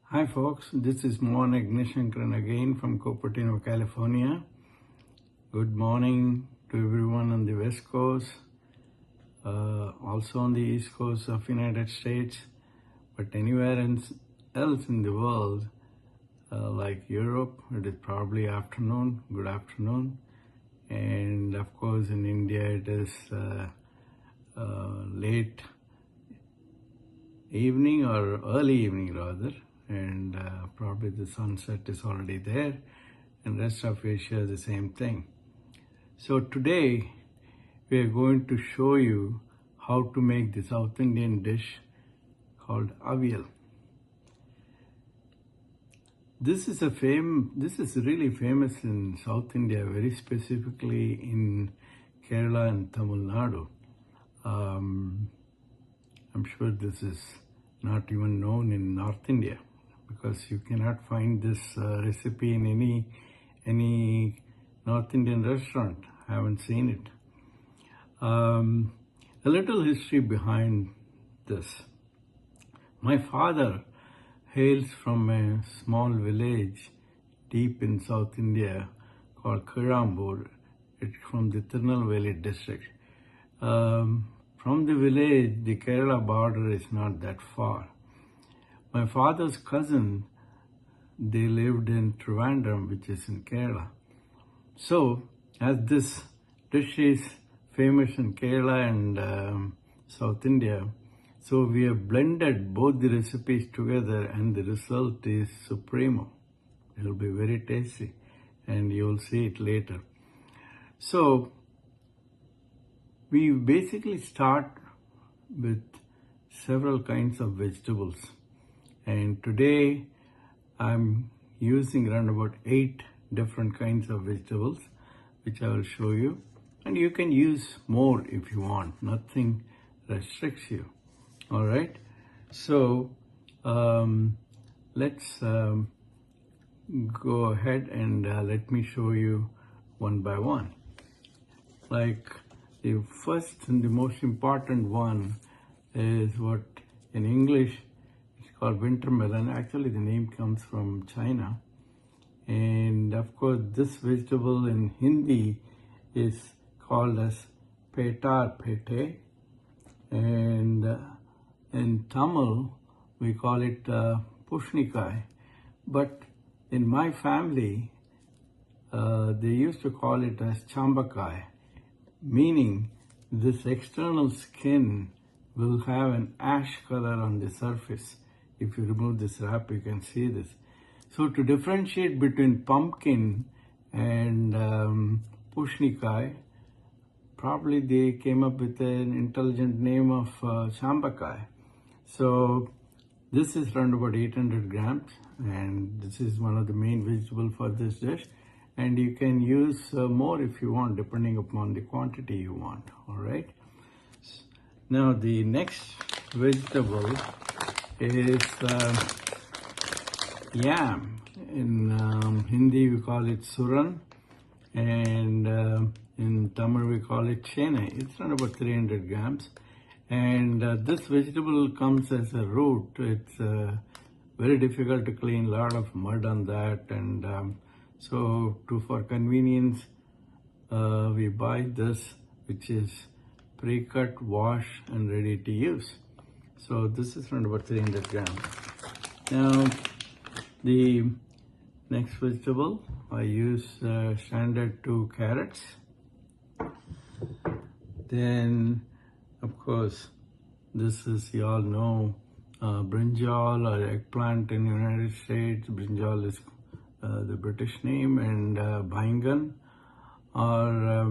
Hi folks, this is Mohan Agnishankran again from Cupertino, California. Good morning to everyone on the West Coast, also on the East Coast of United States, but anywhere else in the world, like Europe, it is probably afternoon, good afternoon. And of course in India it is late evening or early evening rather. And probably the sunset is already there, and rest of Asia the same thing. So today we are going to show you how to make the South Indian dish called Avial. This is really famous in South India, very specifically in Kerala and Tamil Nadu. I'm sure this is not even known in North India, because you cannot find this recipe in any North Indian restaurant. I haven't seen it. A little history behind this. My father hails from a small village deep in South India called Kirambur. It's from the Tirunalvelli district. From the village, the Kerala border is not that far. My father's cousin, they lived in Trivandrum, which is in Kerala. So, as this dish is famous in Kerala and South India, so we have blended both the recipes together, and the result is supremo. It will be very tasty, and you will see it later. So, we basically start with several kinds of vegetables. And today I'm using around about 8 different kinds of vegetables, which I will show you. And you can use more if you want. Nothing restricts you. All right. So let's go ahead and let me show you one by one. Like the first and the most important one is what in English called winter melon. Actually, the name comes from China. And of course, this vegetable in Hindi is called as petar pete. And in Tamil, we call it pushnikai. But in my family, they used to call it as chambakai, meaning this external skin will have an ash color on the surface. If you remove this wrap, you can see this. So to differentiate between pumpkin and pushnikai, probably they came up with an intelligent name of chambakai. So this is around about 800 grams, and this is one of the main vegetables for this dish. And you can use more if you want, depending upon the quantity you want. All right. Now the next vegetable is yam. In Hindi we call it suran, and in Tamil we call it chene. It's around about 300 grams. And this vegetable comes as a root. It's very difficult to clean, a lot of mud on that, and so for convenience we buy this, which is pre-cut, washed, and ready to use. So this is around about 300 grams. Now the next vegetable, I use standard 2 carrots. Then of course this is, you all know, brinjal or eggplant in the United States. Brinjal is the British name, and baingan, or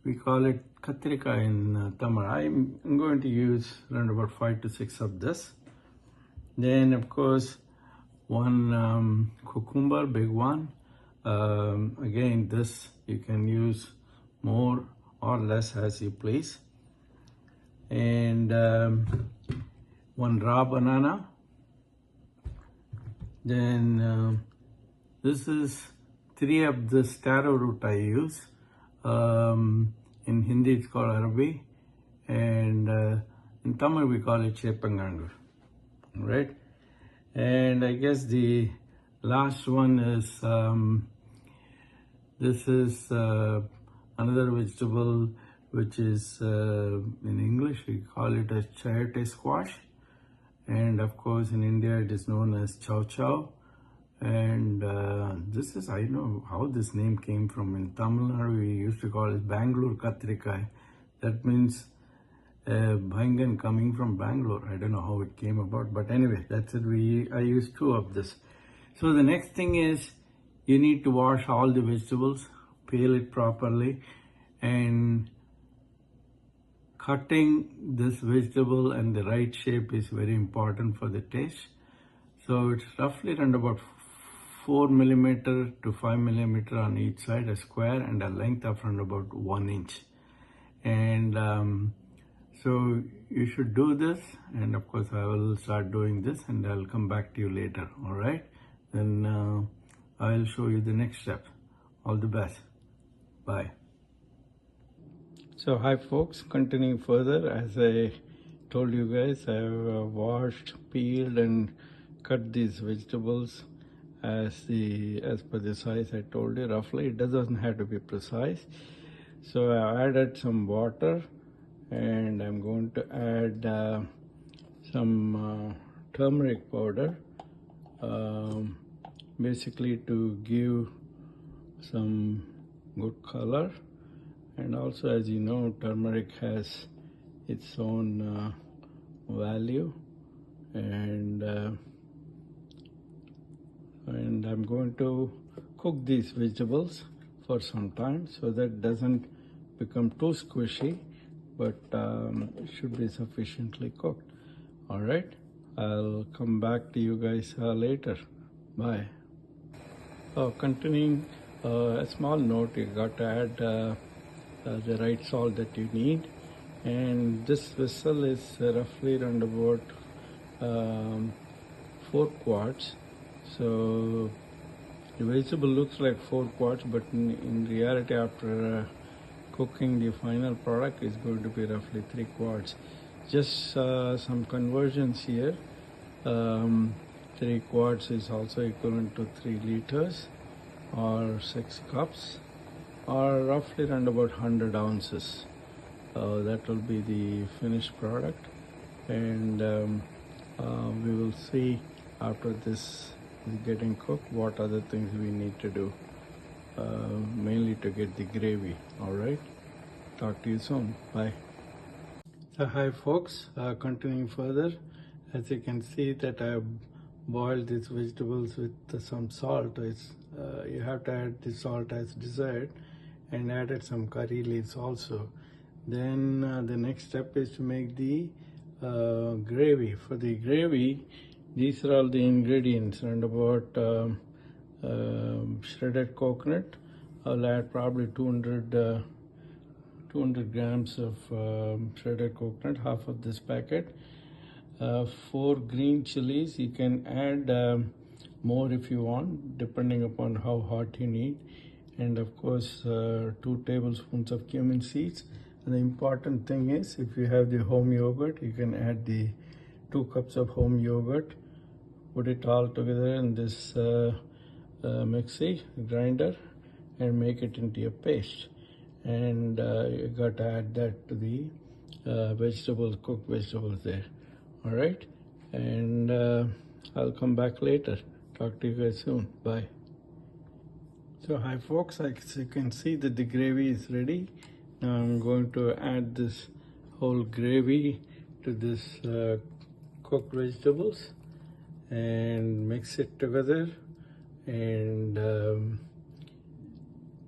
we call it katrika in Tamil. I'm going to use around about 5 to 6 of this. Then of course one cucumber, big one. Again, this you can use more or less as you please. And one raw banana. Then this is 3 of this taro root I use. In Hindi it's called Arabi, and in Tamil we call it chepangangu. Right? And I guess the last one is, this is another vegetable which is, in English we call it as chayote squash. And of course in India it is known as chow chow. And this is, I know how this name came from. In Tamil Nadu we used to call it Bangalore Katrikai. That means Bhangan coming from Bangalore. I don't know how it came about, but anyway, that's it. I use 2 of this. So the next thing is you need to wash all the vegetables, peel it properly, and cutting this vegetable and the right shape is very important for the taste. So it's roughly around about 4 millimeter to 5 millimeter on each side, a square, and a length of around about 1 inch. And so you should do this, and of course I will start doing this and I'll come back to you later. All right, then I'll show you the next step. All the best. Bye. So hi folks, continuing further, as I told you guys, I have washed, peeled and cut these vegetables as per the size I told you roughly. It doesn't have to be precise. So I added some water, and I'm going to add some turmeric powder, basically to give some good color. And also, as you know, turmeric has its own value, and I'm going to cook these vegetables for some time so that it doesn't become too squishy, but it should be sufficiently cooked. All right, I'll come back to you guys later. Bye. Continuing, a small note, you got to add the right salt that you need, and this vessel is roughly around about 4 quarts. So the vegetable looks like 4 quarts, but in reality, after cooking, the final product is going to be roughly 3 quarts. Just some conversions here. 3 quarts is also equivalent to 3 liters or 6 cups, or roughly around about 100 ounces. That will be the finished product, and we will see after this is getting cooked what other things we need to do, mainly to get the gravy. All right, talk to you soon. Bye. So hi folks, continuing further, as you can see that I have boiled these vegetables with some salt. You have to add the salt as desired, and added some curry leaves also. Then the next step is to make the gravy. For the gravy, these are all the ingredients, and about shredded coconut. I'll add probably 200 grams of shredded coconut, half of this packet. 4 green chilies. You can add more if you want, depending upon how hot you need. And of course 2 tablespoons of cumin seeds. And the important thing is, if you have the home yogurt, you can add the 2 cups of home yogurt. Put it all together in this mixie grinder and make it into a paste. And you got to add that to the vegetables, cooked vegetables there. All right, and I'll come back later. Talk to you guys soon. Bye. So hi folks, as you can see that the gravy is ready. Now I'm going to add this whole gravy to this cooked vegetables and mix it together, and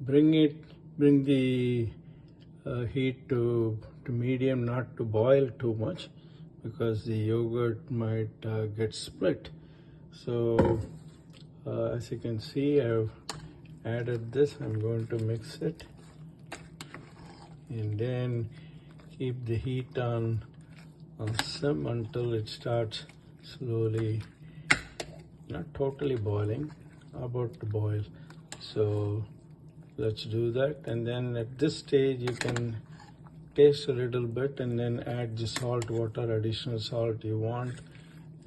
bring the heat to medium, not to boil too much, because the yogurt might get split. So as you can see, I've added this. I'm going to mix it, and then keep the heat on sim until it starts slowly, not totally boiling, about to boil. So let's do that, and then at this stage you can taste a little bit and then add the salt water, additional salt you want,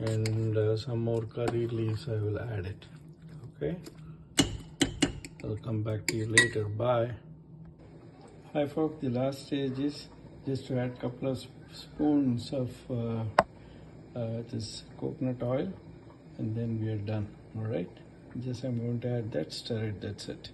and some more curry leaves. I will add it. Okay, I'll come back to you later. Bye. Hi folks, the last stage is just to add a couple of spoons of this coconut oil, and then we are done. All right, just I'm going to add that, stir it, that's it.